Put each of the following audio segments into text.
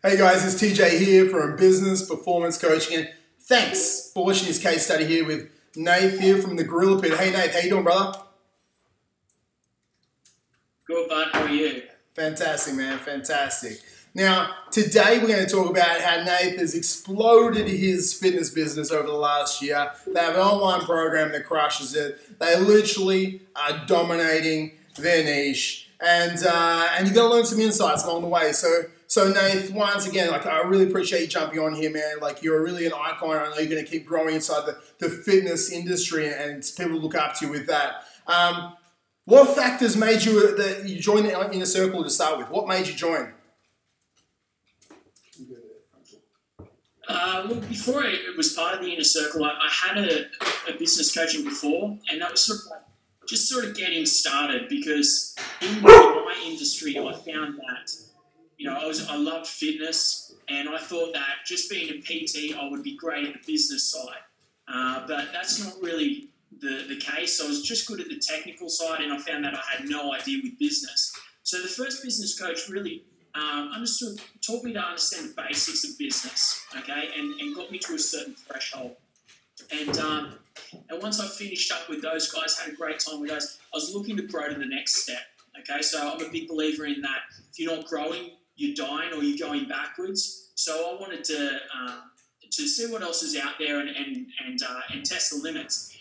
Hey guys, it's TJ here from Business Performance Coaching, and thanks for watching this case study here with Nath here from the Gorilla Pit. Hey Nath, how you doing, brother? Good, bud. How are you? Fantastic, man. Fantastic. Now, today we're going to talk about how Nath has exploded his fitness business over the last year. They have an online program that crushes it. They literally are dominating their niche, and you got to learn some insights along the way. So Nath, once again, I really appreciate you jumping on here, man. You're really an icon. I know you're going to keep growing inside the fitness industry, and people look up to you with that. What factors made you join the Inner Circle to start with? What made you join? Well, before it was part of the Inner Circle, I had a business coaching before, and that was sort of getting started because in my industry, I found that I loved fitness, and I thought that just being a PT, I would be great at the business side, but that's not really the case. I was just good at the technical side, and I found that I had no idea with business. So the first business coach really taught me to understand the basics of business, okay, and got me to a certain threshold. And once I finished up with those guys, had a great time with those, I was looking to grow to the next step, okay. So I'm a big believer in that. If you're not growing, you're dying or you're going backwards. So I wanted to see what else is out there and test the limits.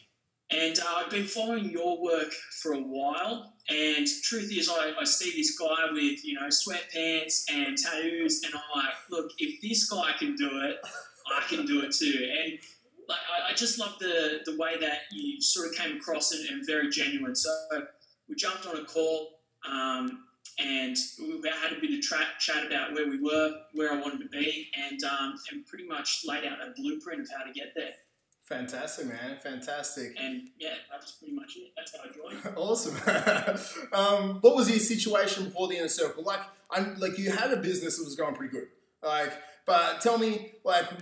And I've been following your work for a while, and truth is I see this guy with, sweatpants and tattoos, and I'm like, look, if this guy can do it, I can do it too. And I just love the way that you sort of came across it and very genuine. So we jumped on a call, and we had a bit of chat about where we were, where I wanted to be, and pretty much laid out a blueprint of how to get there. Fantastic, man. Fantastic. And yeah, that was pretty much it. That's how I joined. Awesome. What was your situation before the Inner Circle? You had a business that was going pretty good. But tell me,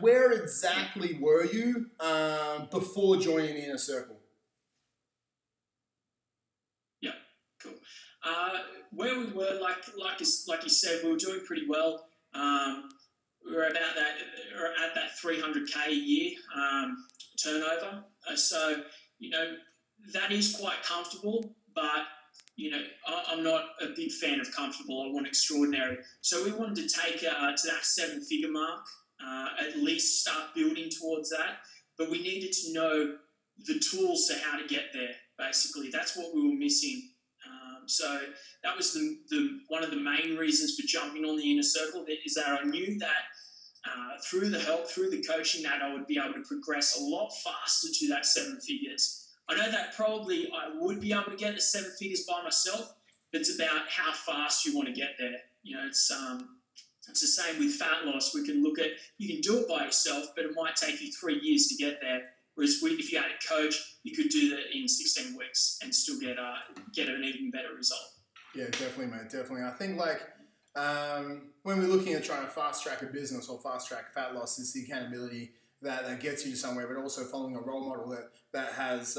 where exactly were you before joining the Inner Circle? Yeah, cool. Where we were, like you said, we were doing pretty well. We were at that 300K a year turnover. So that is quite comfortable, but I'm not a big fan of comfortable. I want extraordinary. So we wanted to take to that 7-figure mark, at least start building towards that. But we needed to know the tools to how to get there. Basically, that's what we were missing. So that was the one of the main reasons for jumping on the Inner Circle. Is that I knew that through the help, through the coaching, that I would be able to progress a lot faster to that 7 figures. I know that probably I would be able to get to 7 figures by myself, but it's about how fast you want to get there. It's the same with fat loss. We can look at, you can do it by yourself, but it might take you 3 years to get there. Whereas if you had a coach, you could do that in 16 weeks and still get an even better result. Yeah, definitely, mate. Definitely. I think when we're looking at trying to fast track a business or fast track fat loss, it's the accountability that gets you somewhere, but also following a role model that has,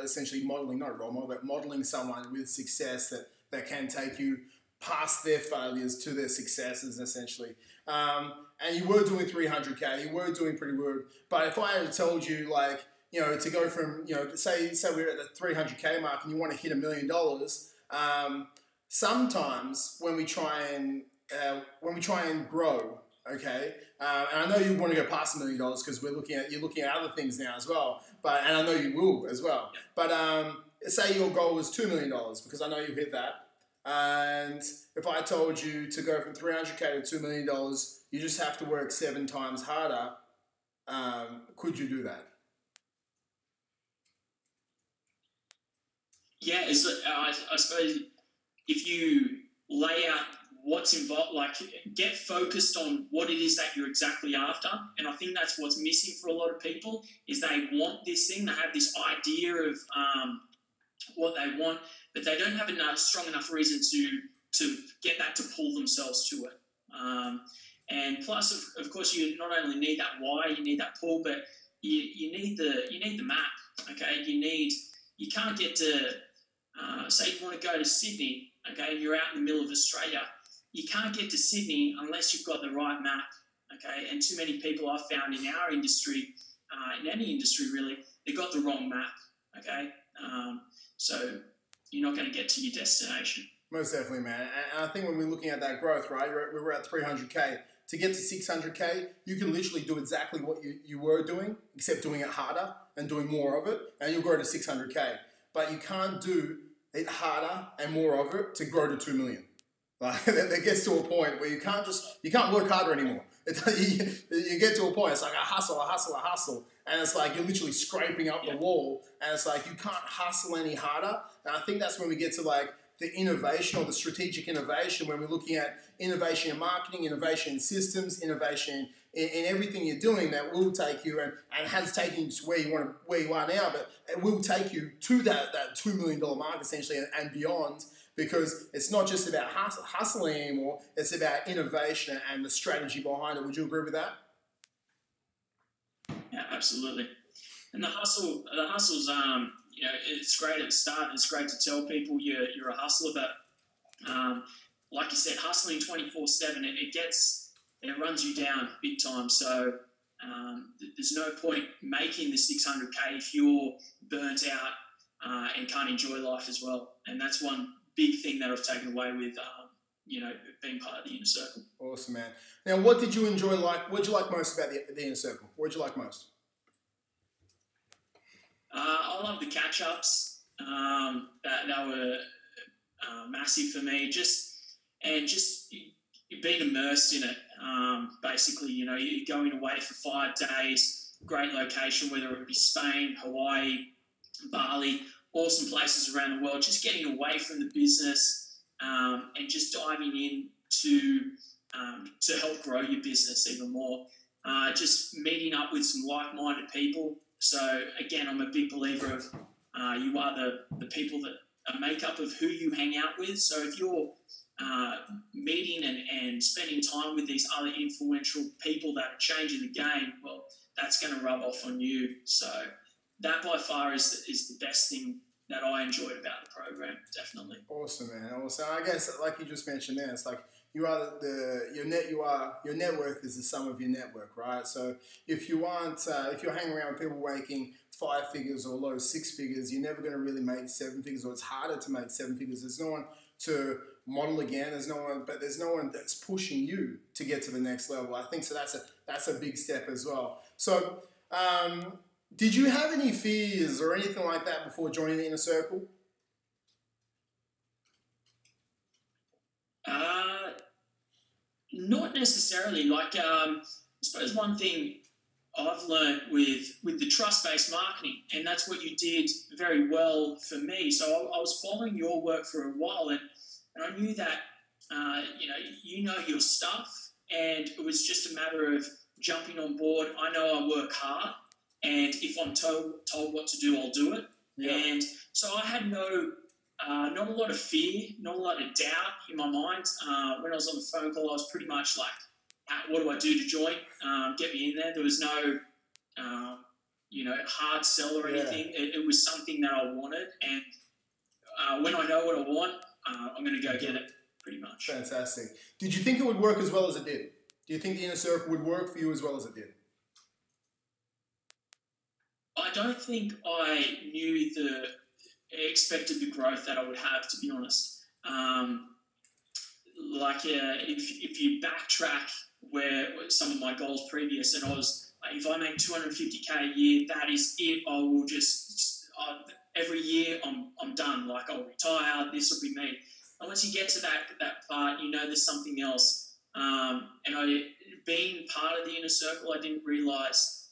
essentially modeling, not a role model, but modeling someone with success that can take you past their failures to their successes, essentially. And you were doing 300K, you were doing pretty good, but if I had told you, to go from, say we're at the 300K mark and you want to hit $1 million, sometimes when we try and grow, okay, and I know you want to go past $1 million because you're looking at other things now as well, and I know you will as well. But say your goal was $2 million because I know you hit that. And if I told you to go from 300K to $2 million, you just have to work 7 times harder. Could you do that? Yeah, I suppose if you lay out what's involved, get focused on what it is that you're exactly after. And I think that's what's missing for a lot of people is they want this thing, they have this idea of what they want, but they don't have a strong enough reason to get that to pull themselves to it. And plus, of course, you not only need that why, you need that pull, but you need the map. Okay, you can't get to say you want to go to Sydney. Okay, and you're out in the middle of Australia. you can't get to Sydney unless you've got the right map. Okay, and too many people I've found in our industry, in any industry really, they got the wrong map. Okay, so you're not going to get to your destination. Most definitely, man. And I think when we're looking at that growth, right, we were at 300K. To get to 600K, you can literally do exactly what you were doing, except doing it harder and doing more of it, and you'll grow to 600K. But you can't do it harder and more of it to grow to 2 million. Like, that gets to a point where you can't work harder anymore. You get to a point, it's like a hustle, and it's like you're literally scraping up the wall, and it's like you can't hustle any harder. And I think that's when we get to like the innovation or the strategic innovation, when we're looking at innovation in marketing, innovation in systems, innovation in everything you're doing, that will take you and has taken you to where you are now, but it will take you to that $2 million mark essentially and beyond, because it's not just about hustling anymore, it's about innovation and the strategy behind it. Would you agree with that? Yeah, absolutely. And the hustle's, it's great at the start, and it's great to tell people you're a hustler, but like you said, hustling 24/7, it runs you down big time. So there's no point making the 600K if you're burnt out and can't enjoy life as well. And that's one big thing that I've taken away with being part of the Inner Circle. Awesome, man. Now, what did you enjoy? What did you like most about the Inner Circle? What did you like most? I love the catch-ups. That were massive for me. Just being immersed in it. Basically, you're going away for 5 days, great location, whether it be Spain, Hawaii, Bali, awesome places around the world. Just getting away from the business and just diving in to help grow your business even more. Just meeting up with some like-minded people. So again, I'm a big believer of you are the people that are make up of who you hang out with. So if you're meeting and spending time with these other influential people that are changing the game, well, that's going to rub off on you. So that by far is the best thing that I enjoyed about the program, definitely. Awesome, man. Awesome. I guess, like you just mentioned there, it's like you are your net worth is the sum of your network, right? So if you're hanging around with people making 5 figures or low 6 figures, you're never going to really make 7 figures, or it's harder to make 7 figures. There's no one to model again. There's no one that's pushing you to get to the next level. I think so. That's a big step as well. So, did you have any fears or anything like that before joining the Inner Circle? Not necessarily. Like, I suppose one thing I've learned with the trust-based marketing, and that's what you did very well for me. So I was following your work for a while, and I knew that you know your stuff, and it was just a matter of jumping on board. I know I work hard, and if I'm told what to do, I'll do it. Yeah. And so I had not a lot of fear, not a lot of doubt in my mind. When I was on the phone call, I was pretty much like, what do I do to join? Get me in there. There was no, hard sell or anything. Yeah. It was something that I wanted. And when I know what I want, I'm going to go get it, pretty much. Fantastic. Did you think it would work as well as it did? Do you think the Inner Circle would work for you as well as it did? I don't think I expected the growth that I would have, to be honest. If you backtrack where some of my goals previous, and I was like, if I make 250K a year, that is it. I will just every year I'm done. Like, I'll retire. This will be me. And once you get to that part, there's something else. And being part of the Inner Circle, I didn't realise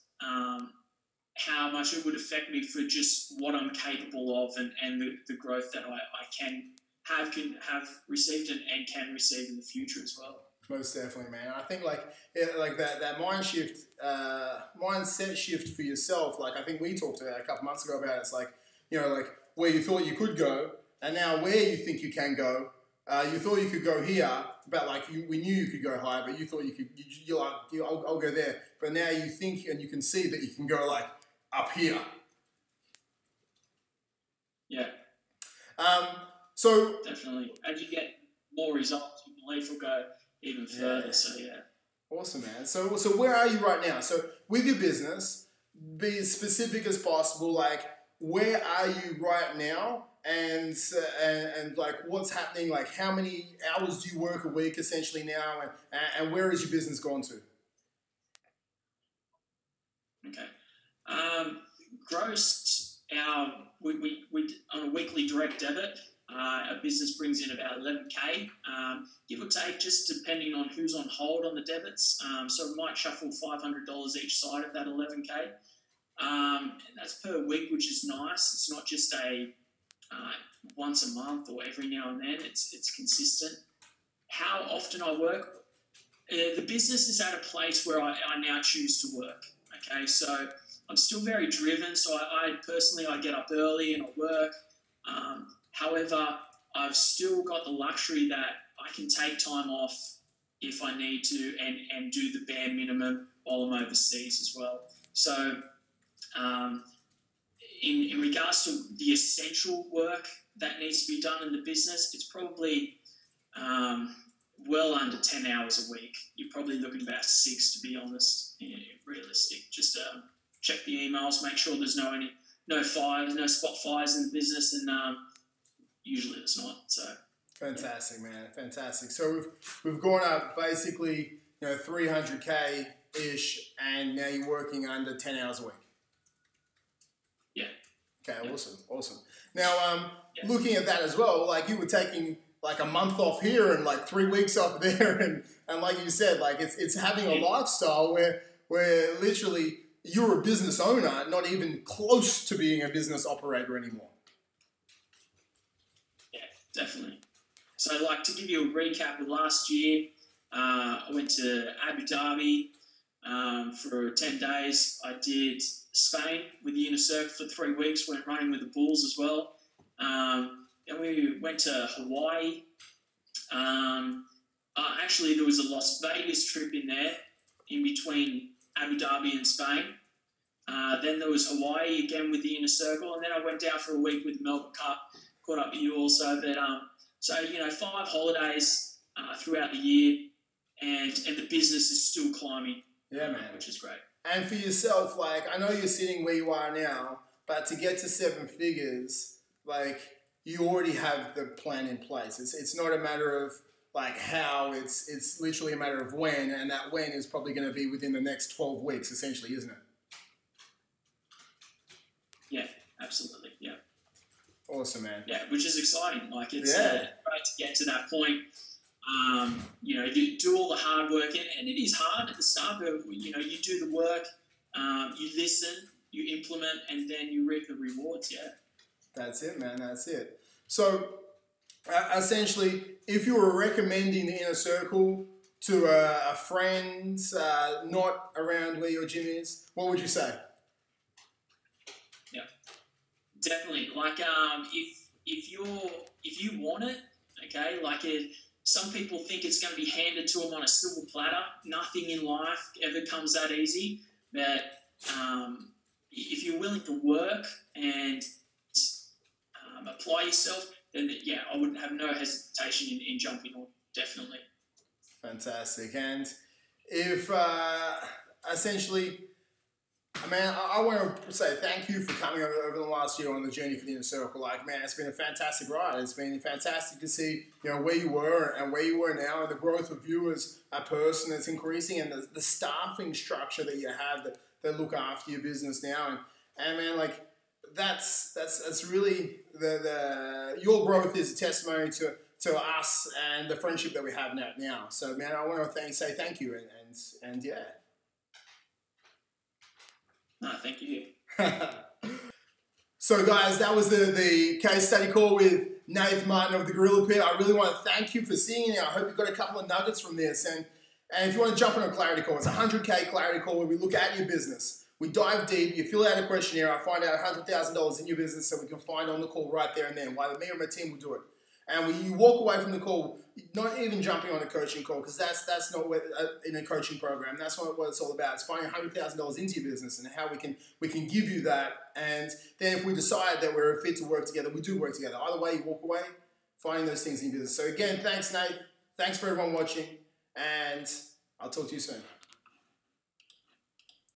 how much it would affect me for just what I'm capable of and the growth that I can have received and can receive in the future as well. Most definitely, man. I think like that mindset shift for yourself. Like, I think we talked about a couple months ago about it. It's like, like where you thought you could go, and now where you think you can go. You thought you could go here, but like we knew you could go higher, but you thought you could. You're like, I'll go there. But now you think and you can see that you can go like up here. Yeah. So definitely, as you get more results, you belief will go even further. So yeah. Awesome, man. So where are you right now? So with your business, be as specific as possible. Like, where are you right now? And like, what's happening? Like, how many hours do you work a week essentially now? And where is your business gone to? Okay. Gross, we on a weekly direct debit, our business brings in about 11K, give or take, just depending on who's on hold on the debits. So we might shuffle $500 each side of that 11K. And that's per week, which is nice. It's not just a once a month or every now and then. It's consistent. How often I work? The business is at a place where I now choose to work. Okay, so I'm still very driven. So I personally get up early and I work. However, I've still got the luxury that I can take time off if I need to and do the bare minimum while I'm overseas as well. So in regards to the essential work that needs to be done in the business, it's probably well under 10 hours a week. You're probably looking at about 6, to be honest, realistic. Just check the emails, make sure there's no fires, no spot fires in the business, and usually it's not. So fantastic, man, fantastic. So we've gone up basically 300K ish, and now you're working under 10 hours a week. Yeah. Okay, awesome. Now, looking at that as well, like you were taking like a month off here and like 3 weeks off there, and like you said, like it's having a lifestyle where literally you're a business owner, not even close to being a business operator anymore. Yeah, definitely. So, like, to give you a recap of last year, I went to Abu Dhabi for 10 days. I did Spain with the Inner Circle for 3 weeks, went running with the Bulls as well. Then we went to Hawaii. Actually, there was a Las Vegas trip in there in between Abu Dhabi and Spain. Then there was Hawaii again with the Inner Circle. And then I went down for a week with the Melbourne Cup, caught up with you also. But so, 5 holidays throughout the year, and the business is still climbing. Yeah, man. Which is great. And for yourself, like, I know you're sitting where you are now, but to get to 7 figures, like, you already have the plan in place. It's not a matter of like how, it's literally a matter of when, and that when is probably going to be within the next 12 weeks, essentially, isn't it? Yeah, absolutely. Yeah. Awesome, man. Yeah, which is exciting. Like, it's great to get to that point. You do all the hard work, and it is hard at the start, but you do the work, you listen, you implement, and then you reap the rewards. Yeah. That's it, man. That's it. So, essentially, if you were recommending the Inner Circle to a friend not around where your gym is, what would you say? Yeah, definitely. Like, if you want it, okay. Like, some people think it's going to be handed to them on a silver platter. Nothing in life ever comes that easy. But if you're willing to work and apply yourself, then I wouldn't have no hesitation in jumping on, definitely. Fantastic. And if essentially, I want to say thank you for coming over the last year on the journey for the Inner Circle. Like, man, it's been a fantastic ride. It's been fantastic to see, where you were and where you were now, and the growth of you as a person that's increasing, and the staffing structure that you have that look after your business now. And man, like, that's really your growth is a testimony to us and the friendship that we have now. So, man, I want to say thank you and yeah. No, thank you. So, guys, that was the case study call with Nath Martin of the Gorilla Pit. I really want to thank you for seeing it. I hope you got a couple of nuggets from this. And if you want to jump on a clarity call, it's a 100K clarity call where we look at your business. We dive deep. You fill out a questionnaire. I find out $100,000 in your business so we can find on the call right there and then. Whether me or my team will do it. And when you walk away from the call, not even jumping on a coaching call, because that's not what in a coaching program. That's not what it's all about. It's finding $100,000 into your business and how we can give you that. And then if we decide that we're fit to work together, we do work together. Either way, you walk away finding those things in your business. So again, thanks, Nate. Thanks for everyone watching, and I'll talk to you soon.